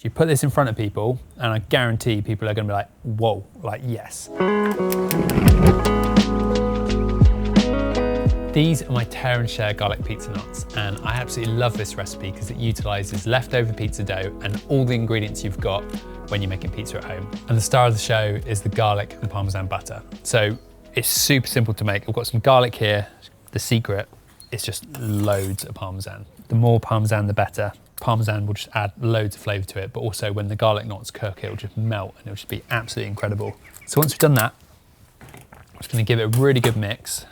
You put this in front of people and I guarantee people are gonna be like, whoa, like yes. These are my tear and share garlic pizza knots, and I absolutely love this recipe because it utilizes leftover pizza dough and all the ingredients you've got when you're making pizza at home. And the star of the show is the garlic and Parmesan butter. So it's super simple to make. I've got some garlic here. The secret is just loads of Parmesan. The more Parmesan, the better. Parmesan will just add loads of flavor to it, but also when the garlic knots cook, it'll just melt and it'll just be absolutely incredible. So once we've done that, I'm just gonna give it a really good mix.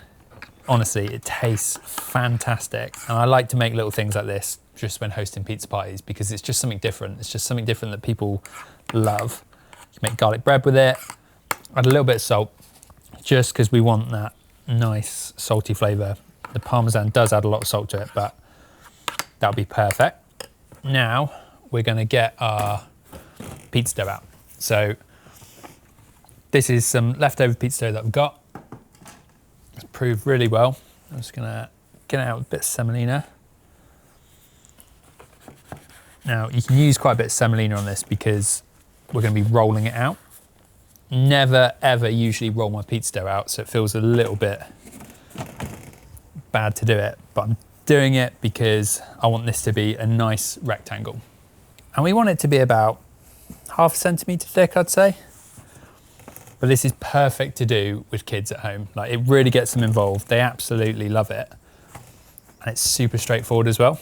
Honestly, it tastes fantastic. And I like to make little things like this just when hosting pizza parties because it's just something different. It's just something different that people love. You make garlic bread with it, add a little bit of salt, just because we want that nice salty flavor. The Parmesan does add a lot of salt to it, but that'll be perfect. Now, we're gonna get our pizza dough out. So this is some leftover pizza dough that I've got. It's proved really well. I'm just gonna get it out with a bit of semolina. Now, you can use quite a bit of semolina on this because we're gonna be rolling it out. Never, ever usually roll my pizza dough out, so it feels a little bit bad to do it, but I'm doing it because I want this to be a nice rectangle. And we want it to be about 1/2 centimetre thick, I'd say. But this is perfect to do with kids at home. Like, it really gets them involved. They absolutely love it. And it's super straightforward as well.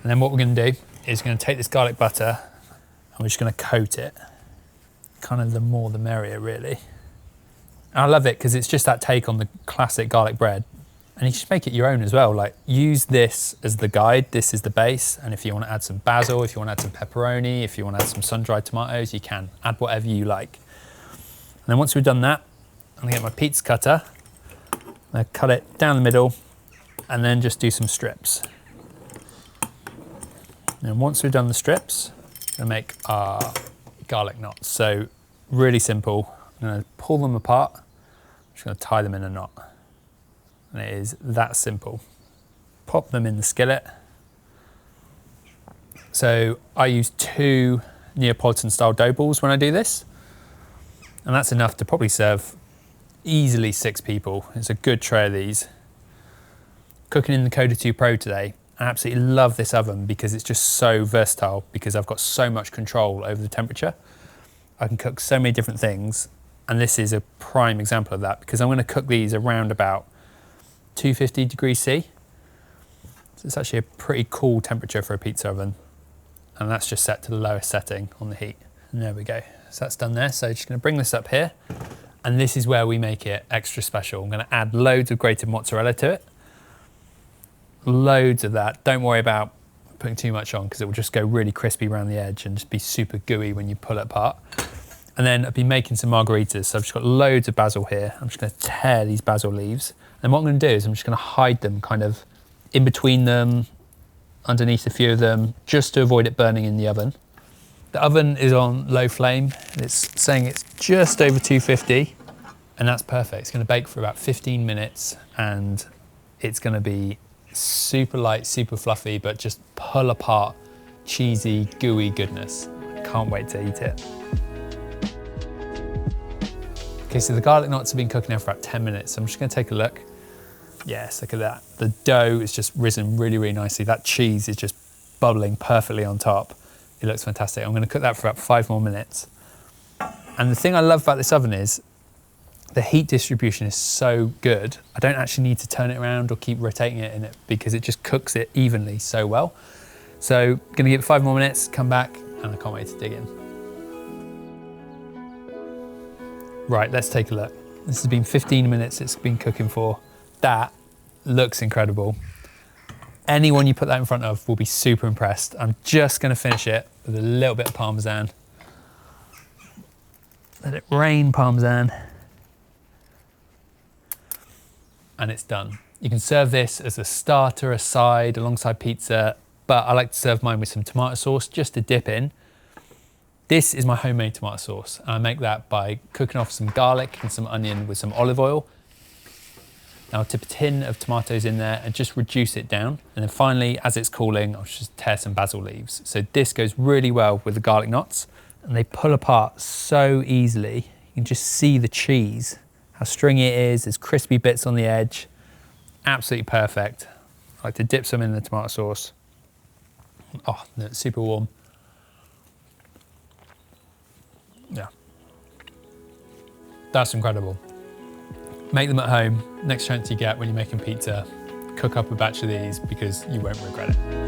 And then what we're gonna do is we're gonna take this garlic butter and we're just gonna coat it. Kind of the more the merrier, really. And I love it because it's just that take on the classic garlic bread. And you should make it your own as well. Like, use this as the guide, this is the base. And if you want to add some basil, if you want to add some pepperoni, if you want to add some sun-dried tomatoes, you can. Add whatever you like. And then once we've done that, I'm gonna get my pizza cutter. I'm gonna cut it down the middle and then just do some strips. And once we've done the strips, I'm gonna make our garlic knots. So really simple. I'm gonna pull them apart. I'm just gonna tie them in a knot. And it is that simple. Pop them in the skillet. So I use 2 Neapolitan style dough balls when I do this. And that's enough to probably serve easily 6 people. It's a good tray of these. Cooking in the Koda 2 Pro today. I absolutely love this oven because it's just so versatile because I've got so much control over the temperature. I can cook so many different things. And this is a prime example of that because I'm gonna cook these around about 250 degrees C. So it's actually a pretty cool temperature for a pizza oven. And that's just set to the lowest setting on the heat. And there we go. So that's done there. So just gonna bring this up here. And this is where we make it extra special. I'm gonna add loads of grated mozzarella to it. Loads of that. Don't worry about putting too much on because it will just go really crispy around the edge and just be super gooey when you pull it apart. And then I've been making some margaritas. So I've just got loads of basil here. I'm just gonna tear these basil leaves. And what I'm gonna do is I'm just gonna hide them kind of in between them, underneath a few of them, just to avoid it burning in the oven. The oven is on low flame. It's saying it's just over 250, and that's perfect. It's gonna bake for about 15 minutes, and it's gonna be super light, super fluffy, but just pull apart cheesy, gooey goodness. Can't wait to eat it. Okay, so the garlic knots have been cooking now for about 10 minutes. So I'm just gonna take a look. Yes, look at that. The dough is just risen really, really nicely. That cheese is just bubbling perfectly on top. It looks fantastic. I'm gonna cook that for about 5 more minutes. And the thing I love about this oven is the heat distribution is so good. I don't actually need to turn it around or keep rotating it in it because it just cooks it evenly so well. So gonna give it 5 more minutes, come back, and I can't wait to dig in. Right, let's take a look. This has been 15 minutes it's been cooking for. That looks incredible. Anyone you put that in front of will be super impressed. I'm just gonna finish it with a little bit of Parmesan. Let it rain Parmesan. And it's done. You can serve this as a starter, a side, alongside pizza, but I like to serve mine with some tomato sauce just to dip in. This is my homemade tomato sauce. And I make that by cooking off some garlic and some onion with some olive oil. Now I'll tip a tin of tomatoes in there and just reduce it down. And then finally, as it's cooling, I'll just tear some basil leaves. So this goes really well with the garlic knots, and they pull apart so easily. You can just see the cheese, how stringy it is. There's crispy bits on the edge. Absolutely perfect. I like to dip some in the tomato sauce. Oh, no, it's super warm. Yeah. That's incredible. Make them at home. Next chance you get when you're making pizza, cook up a batch of these because you won't regret it.